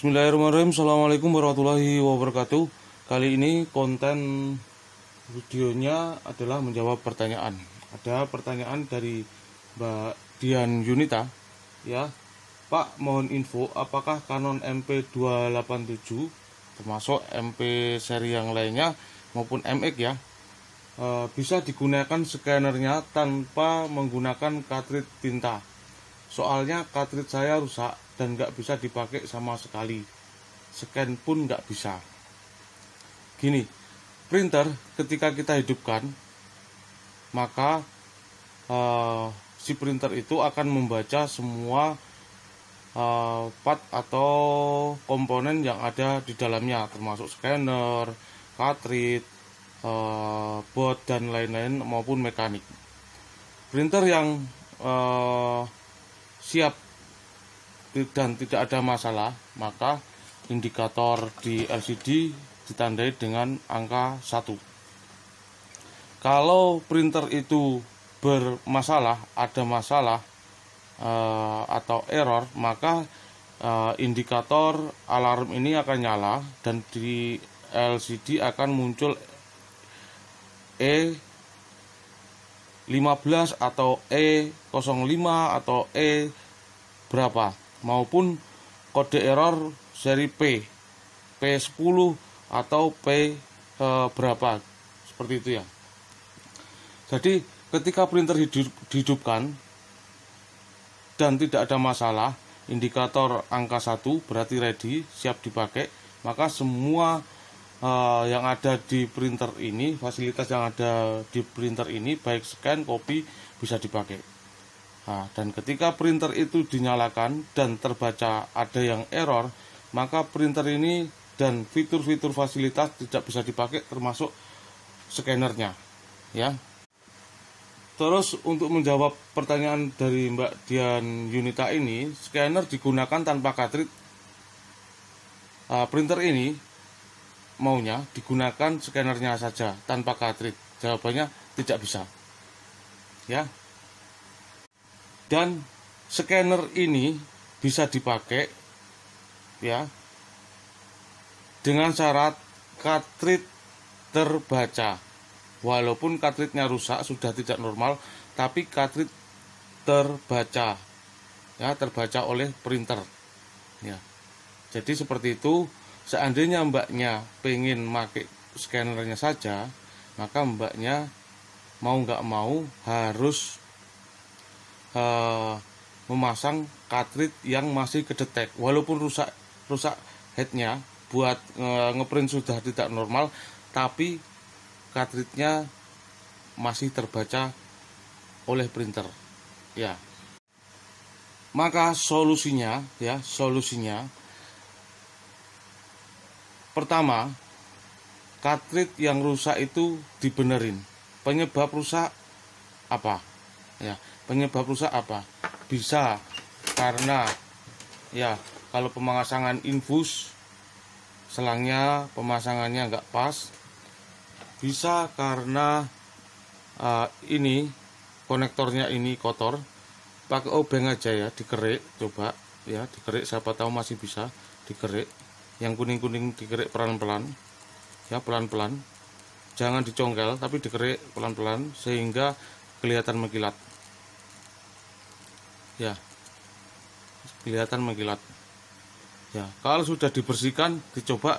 Bismillahirrahmanirrahim. Assalamualaikum warahmatullahi wabarakatuh. Kali ini konten videonya adalah menjawab pertanyaan. Ada pertanyaan dari Mbak Dian Yunita, ya Pak, mohon info apakah Canon MP287 termasuk MP seri yang lainnya maupun MX ya bisa digunakan scannernya tanpa menggunakan cartridge tinta. Soalnya cartridge saya rusak dan nggak bisa dipakai sama sekali. Scan pun nggak bisa. Gini, printer ketika kita hidupkan, maka si printer itu akan membaca semua part atau komponen yang ada di dalamnya, termasuk scanner, cartridge, board dan lain-lain maupun mekanik. Printer yang siap dan tidak ada masalah, maka indikator di LCD ditandai dengan angka 1. Kalau printer itu bermasalah, ada masalah atau error, maka indikator alarm ini akan nyala dan di LCD akan muncul E15 atau E05 atau E berapa, maupun kode error seri P10 atau P berapa, seperti itu ya. Jadi ketika printer dihidupkan dan tidak ada masalah, indikator angka 1 berarti ready, siap dipakai, maka semua yang ada di printer ini, fasilitas yang ada di printer ini, baik scan, copy, bisa dipakai. Nah, dan ketika printer itu dinyalakan dan terbaca ada yang error, maka printer ini dan fitur-fitur fasilitas tidak bisa dipakai, termasuk scannernya ya. Terus untuk menjawab pertanyaan dari Mbak Dian Yunita ini, scanner digunakan tanpa cartridge. Printer ini maunya digunakan scannernya saja tanpa cartridge. Jawabannya tidak bisa ya. Dan scanner ini bisa dipakai ya dengan syarat cartridge terbaca. Walaupun cartridge-nya rusak, sudah tidak normal, tapi cartridge terbaca ya, terbaca oleh printer ya. Jadi seperti itu. Seandainya mbaknya pengen pakai scannernya saja, maka mbaknya mau nggak mau harus memasang cartridge yang masih kedetek. Walaupun rusak headnya, buat ngeprint sudah tidak normal, tapi cartridge-nya masih terbaca oleh printer ya. Maka solusinya pertama, cartridge yang rusak itu dibenerin. Penyebab rusak apa? Ya, penyebab rusak apa? Bisa karena ya kalau pemasangan infus selangnya pemasangannya nggak pas. Bisa karena ini konektornya ini kotor. Pakai obeng aja ya, dikerik, coba ya, dikerik, siapa tahu masih bisa dikerik. Yang kuning-kuning dikerik pelan-pelan ya, pelan-pelan, jangan dicongkel tapi dikerik pelan-pelan sehingga kelihatan mengkilat ya, kelihatan mengkilat ya. Kalau sudah dibersihkan, dicoba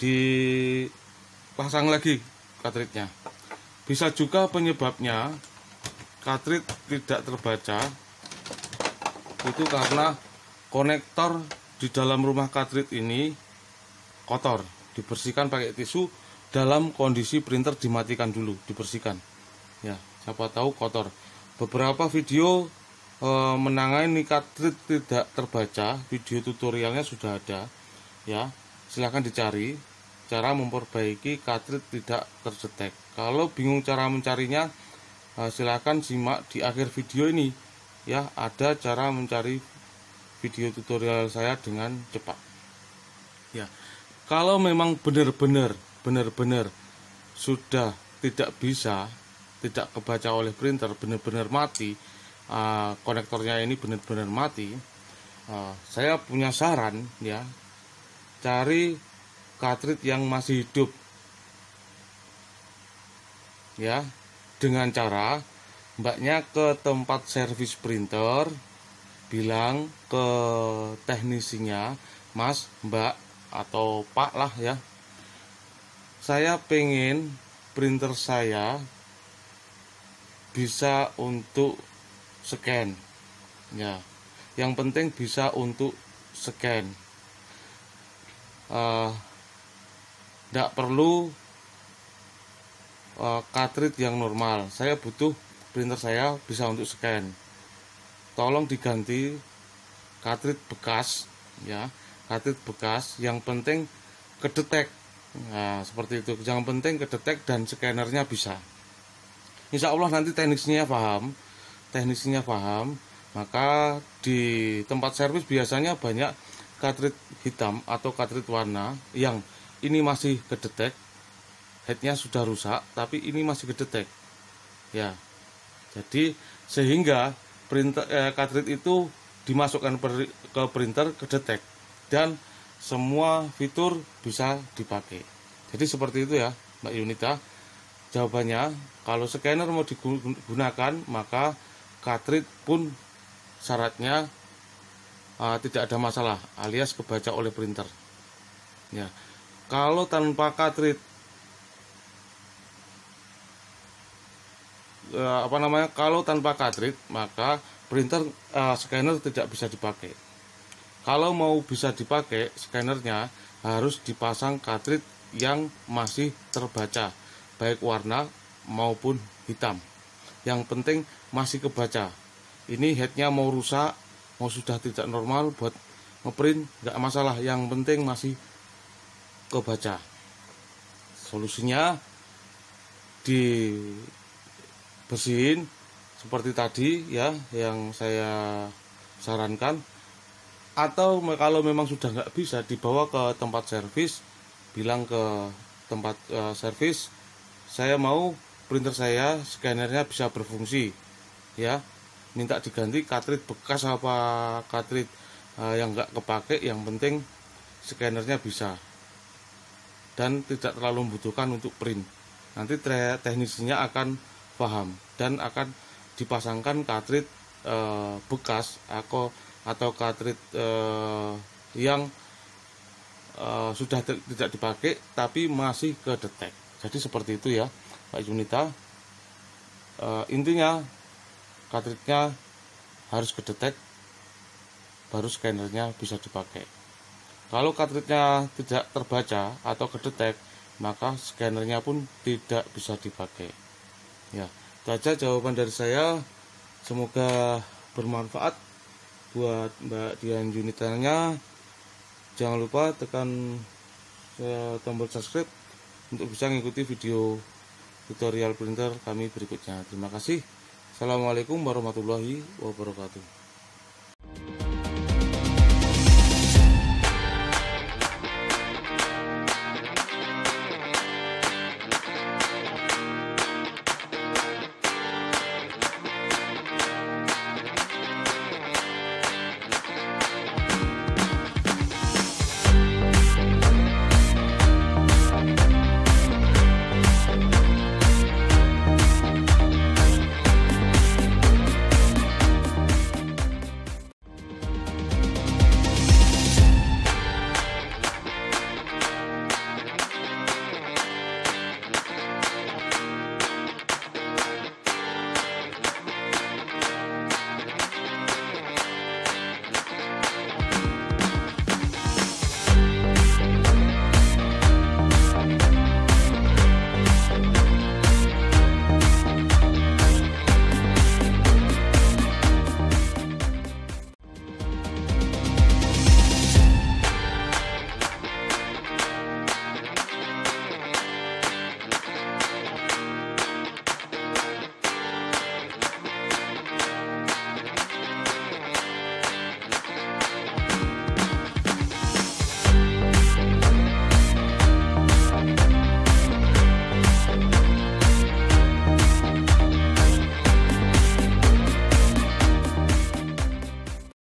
dipasang lagi cartridge-nya. Bisa juga penyebabnya cartridge tidak terbaca itu karena konektor di dalam rumah cartridge ini kotor. Dibersihkan pakai tisu, dalam kondisi printer dimatikan dulu, dibersihkan ya, siapa tahu kotor. Beberapa video menangani cartridge tidak terbaca, video tutorialnya sudah ada ya, silahkan dicari cara memperbaiki cartridge tidak terdetek. Kalau bingung cara mencarinya, silahkan simak di akhir video ini ya, ada cara mencari video tutorial saya dengan cepat ya. Kalau memang benar-benar sudah tidak bisa, tidak kebaca oleh printer, benar-benar mati, konektornya ini benar-benar mati, saya punya saran ya, cari cartridge yang masih hidup ya, dengan cara mbaknya ke tempat servis printer, bilang ke teknisinya, Mas, Mbak, atau Pak lah ya, saya pengen printer saya bisa untuk scan ya, yang penting bisa untuk scan, tidak perlu cartridge yang normal, saya butuh printer saya bisa untuk scan, tolong diganti cartridge bekas ya, cartridge bekas, yang penting kedetek. Nah, seperti itu, yang penting kedetek dan scannernya bisa. Insya Allah nanti teknisnya paham, maka di tempat servis biasanya banyak cartridge hitam atau cartridge warna yang ini masih kedetek, headnya sudah rusak tapi ini masih kedetek ya. Jadi sehingga cartridge itu dimasukkan ke printer kedetek dan semua fitur bisa dipakai. Jadi seperti itu ya Mbak Yunita. Jawabannya, kalau scanner mau digunakan maka cartridge pun syaratnya tidak ada masalah, alias kebaca oleh printer. Ya, kalau tanpa cartridge kalau tanpa cartridge maka printer scanner tidak bisa dipakai. Kalau mau bisa dipakai, scannernya harus dipasang cartridge yang masih terbaca, baik warna maupun hitam. Yang penting masih kebaca. Ini headnya mau rusak, mau sudah tidak normal, buat ngeprint nggak masalah. Yang penting masih kebaca. Solusinya dibersihin seperti tadi ya, yang saya sarankan. Atau kalau memang sudah nggak bisa, dibawa ke tempat servis, bilang ke tempat servis, saya mau printer saya scannernya bisa berfungsi ya, minta diganti cartridge bekas apa cartridge yang nggak kepake, yang penting scannernya bisa dan tidak terlalu membutuhkan untuk print. Nanti teknisinya akan paham dan akan dipasangkan cartridge bekas atau cartridge yang sudah tidak dipakai tapi masih kedetek. Jadi seperti itu ya Pak Yunita. Intinya cartridge-nya harus kedetek, baru scannernya bisa dipakai. Kalau cartridge-nya tidak terbaca atau kedetek, maka scannernya pun tidak bisa dipakai. Ya, itu aja jawaban dari saya. Semoga bermanfaat buat Mbak Dian Yunitanya. Jangan lupa tekan tombol subscribe untuk bisa mengikuti video tutorial printer kami berikutnya. Terima kasih. Assalamualaikum warahmatullahi wabarakatuh.